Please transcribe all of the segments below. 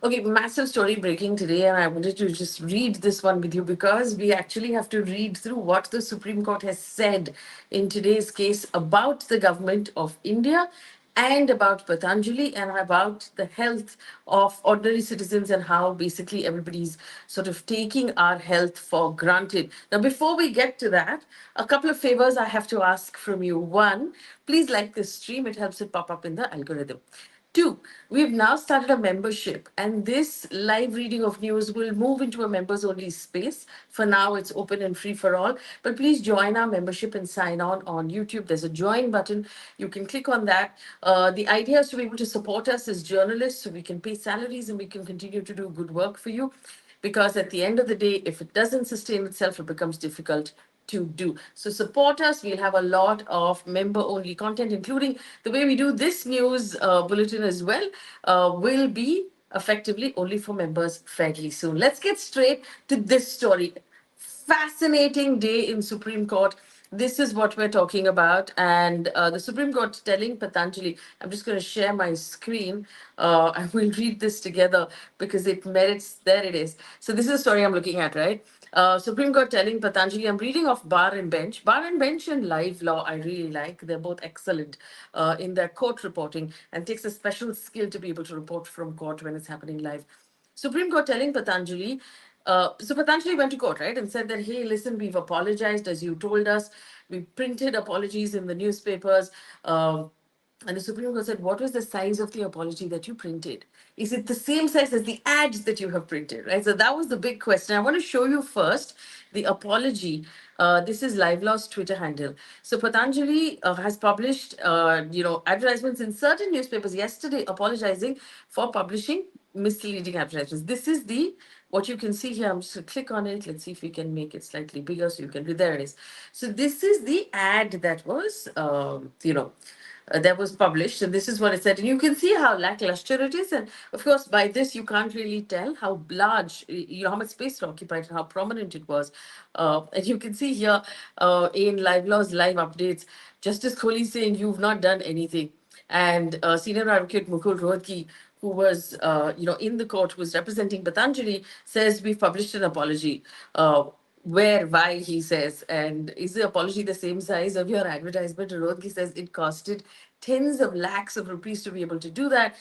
Okay, massive story breaking today, and I wanted to just read this one with you because we actually have to read through what the Supreme Court has said in today's case about the government of India and about Patanjali and about the health of ordinary citizens and how basically everybody's sort of taking our health for granted. Now, before we get to that, a couple of favors I have to ask from you. One, please like this stream, it helps it pop up in the algorithm. Two, we've now started a membership, and this live reading of news will move into a members only space. For now, it's open and free for all. But please join our membership and sign on YouTube. There's a join button. You can click on that. The idea is to be able to support us as journalists so we can pay salaries and we can continue to do good work for you. Because at the end of the day, if it doesn't sustain itself, it becomes difficult to do. So support us. We'll have a lot of member-only content, including the way we do this news bulletin as well, will be effectively only for members fairly soon. Let's get straight to this story. Fascinating day in Supreme Court. This is what we're talking about. And the Supreme Court telling Patanjali, I'm just going to share my screen and we'll read this together because it merits, there it is. So this is the story I'm looking at, right? Supreme Court telling Patanjali, I'm reading off Bar and Bench. Bar and Bench and Live Law, I really like. They're both excellent in their court reporting and takes a special skill to be able to report from court when it's happening live. Supreme Court telling Patanjali, so Patanjali went to court, right, and said that, hey, listen, we've apologized as you told us. We printed apologies in the newspapers. And the Supreme Court said, what was the size of the apology that you printed? Is it the same size as the ads that you have printed, right? So that was the big question. I want to show you first the apology. This is LiveLaw's Twitter handle. So Patanjali has published, advertisements in certain newspapers yesterday apologizing for publishing misleading advertisements. This is the what you can see here. I'm just going to click on it. Let's see if we can make it slightly bigger so you can read. There it is. So this is the ad that was, that was published, and this is what it said. And you can see how lackluster it is. And of course, by this, you can't really tell how large, how much space it occupied and how prominent it was. And you can see here in Live Law's live updates, Justice Kohli saying, you've not done anything. And senior advocate Mukul Rohtgi, who was, in the court, was representing Patanjali, says we've published an apology. Where, why, he says, and is the apology the same size of your advertisement? Rohtgi says it costed tens of lakhs of rupees to be able to do that.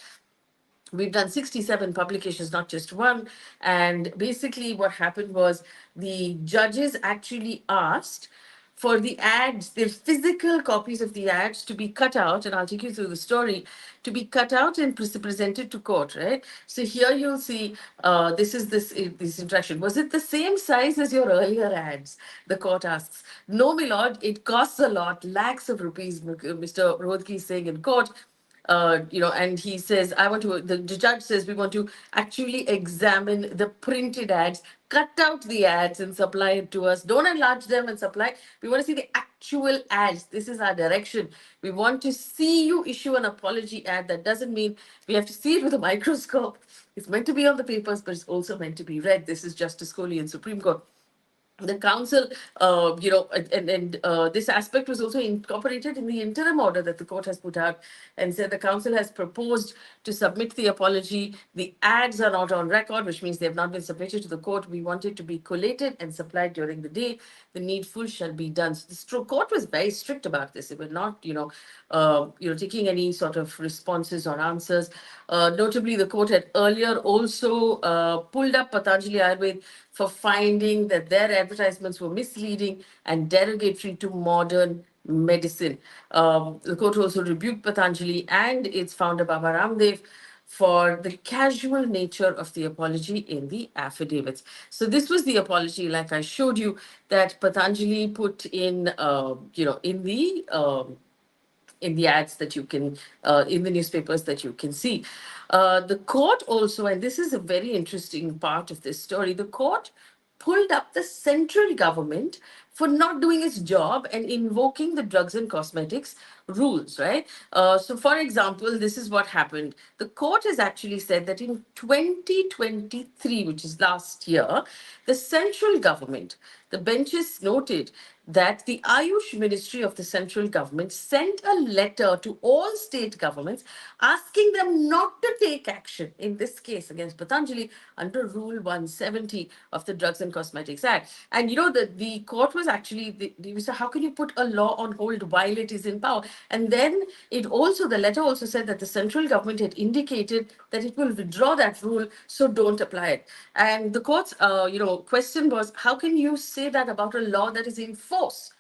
We've done 67 publications, not just one. And basically, what happened was the judges actually asked for the ads, the physical copies of the ads to be cut out, and I'll take you through the story, to be cut out and presented to court, right? So here you'll see, this interaction. Was it the same size as your earlier ads? The court asks. No, my lord, it costs a lot, lakhs of rupees, Mr. Rohtgi is saying in court. And he says, the judge says, we want to actually examine the printed ads, cut out the ads and supply it to us. Don't enlarge them and supply. We want to see the actual ads. This is our direction. We want to see you issue an apology ad. That doesn't mean we have to see it with a microscope. It's meant to be on the papers, but it's also meant to be read. This is Justice Kohli in Supreme Court. The council, this aspect was also incorporated in the interim order that the court has put out, and said the council has proposed to submit the apology. The ads are not on record, which means they have not been submitted to the court. We want it to be collated and supplied during the day. The needful shall be done. So the court was very strict about this. It was not, taking any sort of responses or answers. Notably, the court had earlier also pulled up Patanjali Ayurved for finding that their advertisements were misleading and derogatory to modern medicine. The court also rebuked Patanjali and its founder, Baba Ramdev, for the casual nature of the apology in the affidavits. So this was the apology, like I showed you, that Patanjali put in the ads that you can, in the newspapers that you can see. The court also, and this is a very interesting part of this story, the court pulled up the central government for not doing its job and invoking the Drugs and Cosmetics rules, right? So, for example, this is what happened. The court has actually said that in 2023, which is last year, the central government, the benches noted that the Ayush Ministry of the central government sent a letter to all state governments asking them not to take action in this case against Patanjali under Rule 170 of the Drugs and Cosmetics Act. And the court was actually, they said, how can you put a law on hold while it is in power? And then the letter also said that the central government had indicated that it will withdraw that rule, so don't apply it. And the court's, question was, how can you say that about a law that is in force?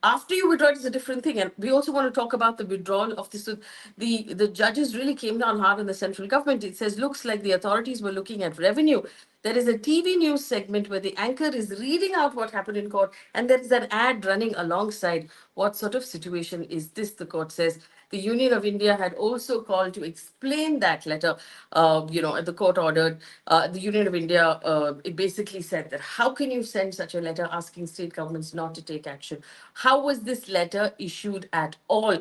After you withdraw it is a different thing. And we also want to talk about the withdrawal of this. So the judges really came down hard on the central government. It says, looks like the authorities were looking at revenue. There is a TV news segment where the anchor is reading out what happened in court, and there is an ad running alongside. What sort of situation is this? The court says. The Union of India had also called to explain that letter. The court ordered, the Union of India, it basically said that how can you send such a letter asking state governments not to take action? How was this letter issued at all?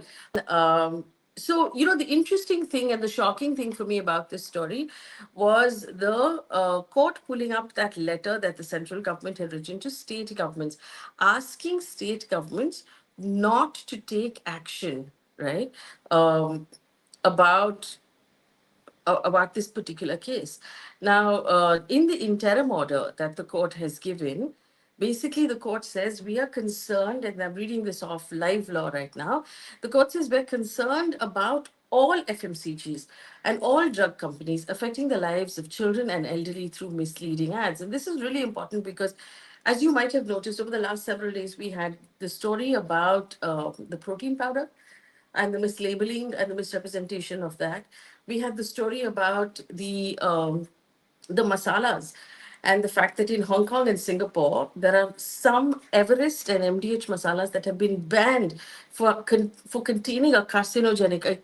So, the interesting thing and the shocking thing for me about this story was the court pulling up that letter that the central government had written to state governments, asking state governments not to take action, right? Um, about about this particular case. Now, in the interim order that the court has given, basically the court says we are concerned, and I'm reading this off live law right now. The court says we're concerned about all FMCGs and all drug companies affecting the lives of children and elderly through misleading ads. And this is really important because, as you might have noticed, over the last several days, we had the story about the protein powder and the mislabeling and the misrepresentation of that. We had the story about the masalas and the fact that in Hong Kong and Singapore, there are some Everest and MDH masalas that have been banned for containing a carcinogenic, a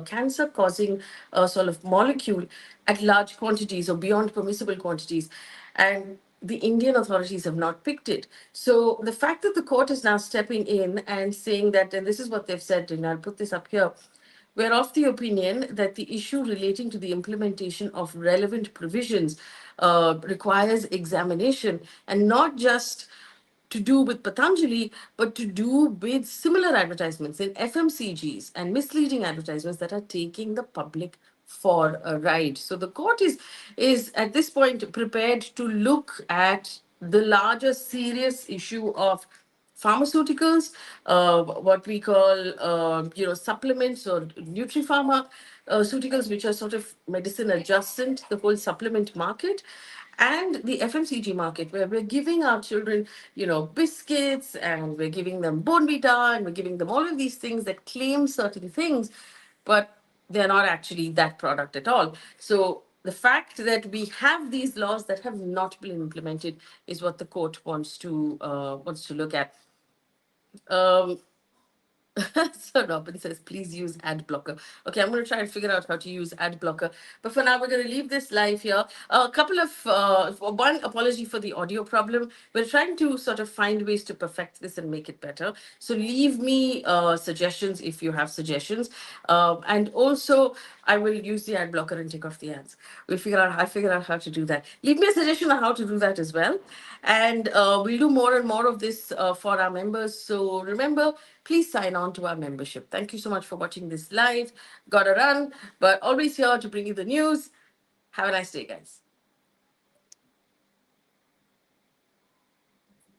cancer-causing sort of molecule at large quantities or beyond permissible quantities. And the Indian authorities have not picked it. So the fact that the court is now stepping in and saying that, and this is what they've said, and I'll put this up here, we're of the opinion that the issue relating to the implementation of relevant provisions requires examination, and not just to do with Patanjali, but to do with similar advertisements in FMCGs and misleading advertisements that are taking the public for a ride. So the court is at this point prepared to look at the larger serious issue of pharmaceuticals, what we call, supplements or nutripharmaceuticals, which are sort of medicine adjacent, the whole supplement market, and the FMCG market, where we're giving our children, biscuits, and we're giving them Bonvita, and we're giving them all of these things that claim certain things, but they're not actually that product at all. So the fact that we have these laws that have not been implemented is what the court wants to look at. Um, so Robin says, please use ad blocker. Okay, I'm going to try and figure out how to use ad blocker. But for now, we're going to leave this live here. A couple of, one apology for the audio problem. We're trying to sort of find ways to perfect this and make it better. So leave me suggestions if you have suggestions. And also, I will use the ad blocker and take off the ads. I figure out how to do that. Leave me a suggestion on how to do that as well. And we'll do more and more of this for our members. So remember, please sign on to our membership. Thank you so much for watching this live. Gotta run, but always here to bring you the news. Have a nice day, guys.